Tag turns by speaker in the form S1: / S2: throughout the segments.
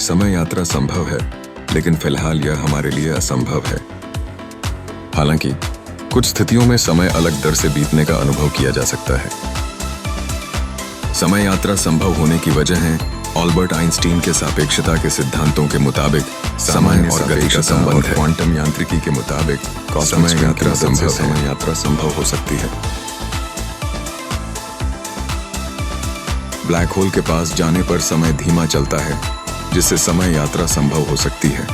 S1: समय यात्रा संभव है, लेकिन फिलहाल यह हमारे लिए असंभव है। हालांकि कुछ स्थितियों में समय अलग दर से बीतने का अनुभव किया जा सकता है। समय यात्रा संभव होने की वजह है अल्बर्ट आइंस्टीन के सापेक्षता के सिद्धांतों के मुताबिक समय और गति का संबंध है। क्वांटम यांत्रिकी के मुताबिक समय यात्रा संभव हो सकती है। ब्लैक होल के पास जाने पर समय धीमा चलता है, जिससे समय यात्रा संभव हो सकती है।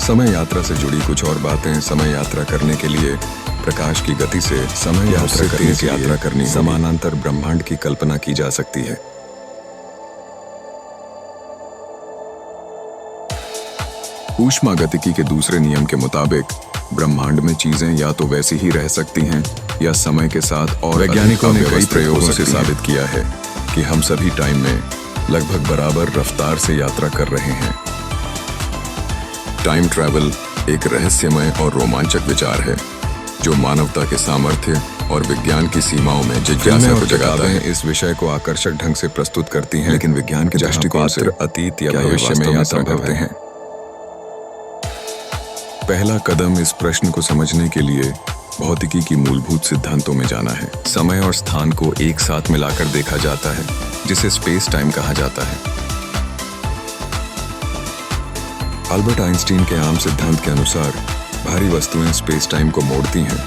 S1: समय यात्रा से जुड़ी कुछ और बातें। समय यात्रा करने के लिए प्रकाश की गति से समय यात्रा करनी समानांतर ब्रह्मांड की कल्पना की जा सकती है। ऊष्मागतिकी के दूसरे नियम के मुताबिक ब्रह्मांड में चीजें या तो वैसी ही रह सकती हैं या समय के साथ और वैज्ञानिकों ने कई प्रयोगों से साबित किया है कि हम सभी टाइम में लगभग बराबर रफ्तार से यात्रा कर रहे हैं। टाइम ट्रैवल एक रहस्यमय और रोमांचक विचार है जो मानवता के सामर्थ्य और विज्ञान की सीमाओं में जिज्ञासा को जगाता है। इस विषय को आकर्षक ढंग से प्रस्तुत करती हैं, लेकिन विज्ञान के दृष्टिकोण से अतीत या भविष्य में यात्रा करते हैं। पहला कदम इस प्रश्न को समझने के लिए भौतिकी की मूलभूत सिद्धांतों में जाना है। समय और स्थान को एक साथ मिलाकर देखा जाता है, जिसे स्पेस टाइम कहा जाता है। अल्बर्ट आइंस्टीन के आम सिद्धांत के अनुसार भारी वस्तुएं स्पेस टाइम को मोड़ती हैं,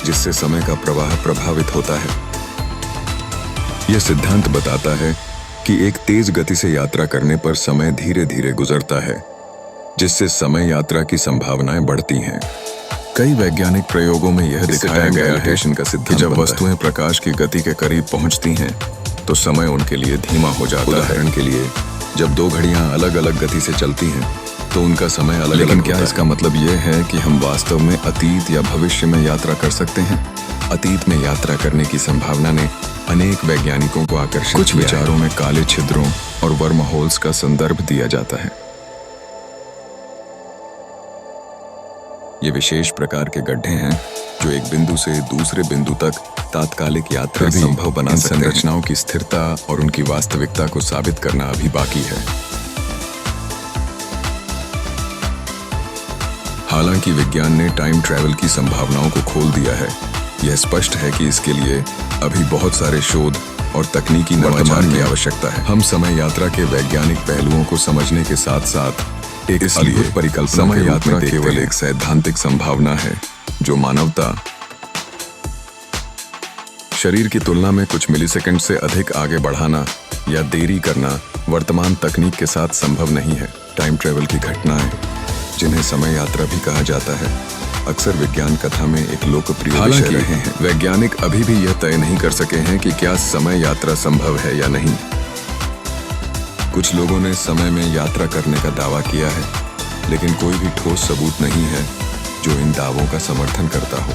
S1: जिससे समय का प्रवाह प्रभावित होता है। यह सिद्धांत बताता है कि एक तेज गति से यात्रा करने पर समय धीरे धीरे गुजरता है, जिससे समय यात्रा की संभावनाएं बढ़ती हैं। कई वैज्ञानिक प्रयोगों में यह दिखाया गया है कि जब वस्तुएं प्रकाश की गति के करीब पहुंचती हैं, तो समय उनके लिए धीमा हो जाता है। उदाहरण के लिए, जब दो घड़ियां अलग अलग गति से चलती हैं, तो उनका समय अलग अलग। लेकिन क्या इसका मतलब यह है कि हम वास्तव में अतीत या भविष्य में यात्रा कर सकते हैं? अतीत में यात्रा करने की संभावना ने अनेक वैज्ञानिकों को आकर्षित किया। कुछ विचारों में काले छिद्रों और वर्म होल्स का संदर्भ दिया जाता है। ये विशेष प्रकार के गड्ढे हैं जो एक बिंदु से दूसरे बिंदु तक तात्कालिक यात्रा संभव बना सकते हैं। संरचनाओं की स्थिरता और उनकी वास्तविकता को साबित करना अभी बाकी है। हालांकि विज्ञान ने टाइम ट्रैवल की संभावनाओं को खोल दिया है, यह स्पष्ट है कि इसके लिए अभी बहुत सारे शोध और तकनीकी नवाचार की आवश्यकता है। हम समय यात्रा के वैज्ञानिक पहलुओं को समझने के साथ साथ एक अद्भुत परिकल्पना समय यात्रा केवल एक सैद्धांतिक संभावना है जो मानवता शरीर की तुलना में कुछ मिलीसेकंड से अधिक आगे बढ़ाना या देरी करना वर्तमान तकनीक के साथ संभव नहीं है। टाइम ट्रैवल की घटनाएं, जिन्हें समय यात्रा भी कहा जाता है, अक्सर विज्ञान कथा में एक लोकप्रिय विषय रहे हैं। वैज्ञानिक अभी भी यह तय नहीं कर सके हैं कि क्या समय यात्रा संभव है या नहीं। कुछ लोगों ने समय में यात्रा करने का दावा किया है, लेकिन कोई भी ठोस सबूत नहीं है जो इन दावों का समर्थन करता हो।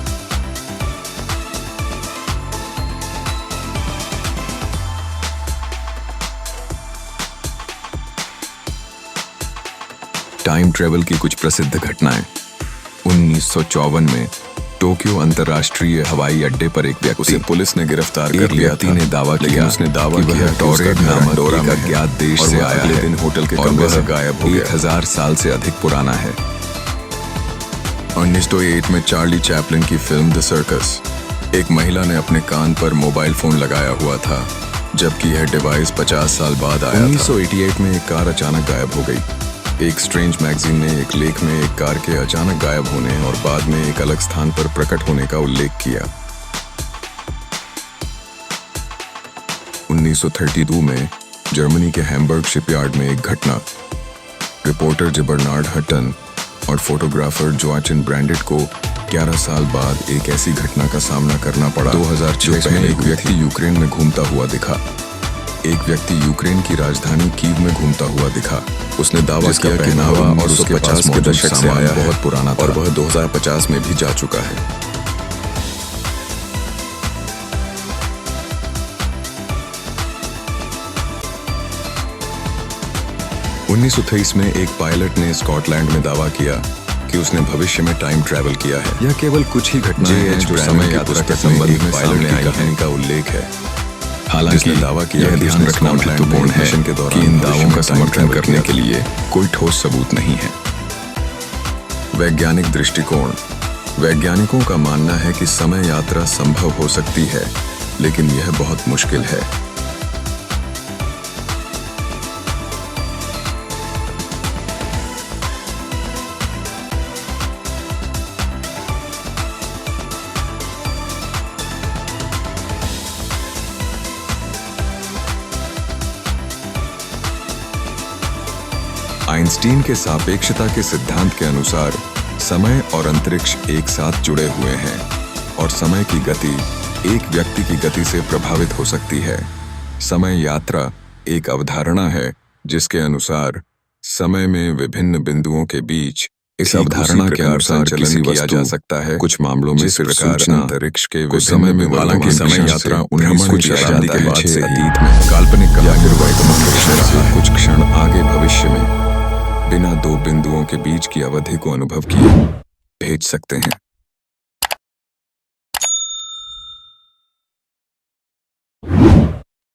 S1: टाइम ट्रैवल की कुछ प्रसिद्ध घटनाएं। 1954 में टोक्यो अंतर्राष्ट्रीय हवाई अड्डे पर एक व्यक्ति पुलिस ने गिरफ्तार कर लिया था। ने दावा किया उसने दावा किया टोरेड नामक एक अज्ञात देश से आया है। दिन होटल के कमरे से गायब हो गया। 1000 साल से अधिक पुराना है। 1908 में चार्ली चैपलिन की फिल्म द सर्कस, एक महिला ने अपने कान पर मोबाइल फोन लगाया हुआ था, जबकि यह डिवाइस 50 साल बाद आया। 1988 में एक कार अचानक गायब हो गई। एक स्ट्रेंज मैगजीन ने एक लेख में एक कार के अचानक गायब होने और बाद में एक अलग स्थान पर प्रकट होने का उल्लेख किया। 1932 में जर्मनी के हैम्बर्ग शिपयार्ड में एक घटना। रिपोर्टर जिबर्नार्ड हटन और फोटोग्राफर जोआचिन ब्रांडेट को 11 साल बाद एक ऐसी घटना का सामना करना पड़ा। 2006 में एक व्यक्ति यूक्रेन में घूमता हुआ दिखा। एक व्यक्ति यूक्रेन की राजधानी कीव में घूमता हुआ दिखा। उसने दावा किया कि पहनावा और उसके 50 के दशक से आया बहुत पुराना था और वह 2050 में भी जा चुका है। उन्नीस में एक पायलट ने स्कॉटलैंड में दावा किया कि उसने भविष्य में टाइम ट्रैवल किया है। यह केवल कुछ ही घटनाएं हैं जो समय यात्रा के संबंध में पायलट की कहानी का उल्लेख है।
S2: हालांकि
S1: जिसने दावा किया
S2: यह
S1: कि
S2: ध्यान
S1: उसने
S2: रखना
S1: स्कॉटलैंड में
S2: महत्वपूर्ण है
S1: मिशन के दौरान
S2: कि इन
S1: भविष्य
S2: दावों
S1: में
S2: का
S1: टाइम
S2: समर्थन
S1: ट्रैवल
S2: करने
S1: किया
S2: के लिए कोई ठोस सबूत नहीं है।
S1: वैज्ञानिक दृष्टिकोण। वैज्ञानिकों का मानना है कि समय यात्रा संभव हो सकती है, लेकिन यह बहुत मुश्किल है। आइंस्टीन के सापेक्षता के सिद्धांत के अनुसार समय और अंतरिक्ष एक साथ जुड़े हुए हैं और समय की गति एक व्यक्ति की गति से प्रभावित हो सकती है। समय यात्रा एक अवधारणा है जिसके अनुसार समय में विभिन्न बिंदुओं के बीच इस अवधारणा के अनुसार किसी किया जा सकता है। कुछ मामलों में सिर्फ सूचना अंतरिक्ष के कुछ समय में, हालांकि समय यात्रा 19वीं शताब्दी के बाद से अतीत में काल्पनिक या फिर वर्तमान से कुछ क्षण आगे भविष्य में बिना दो बिंदुओं के बीच की अवधि को अनुभव किए भेज सकते हैं।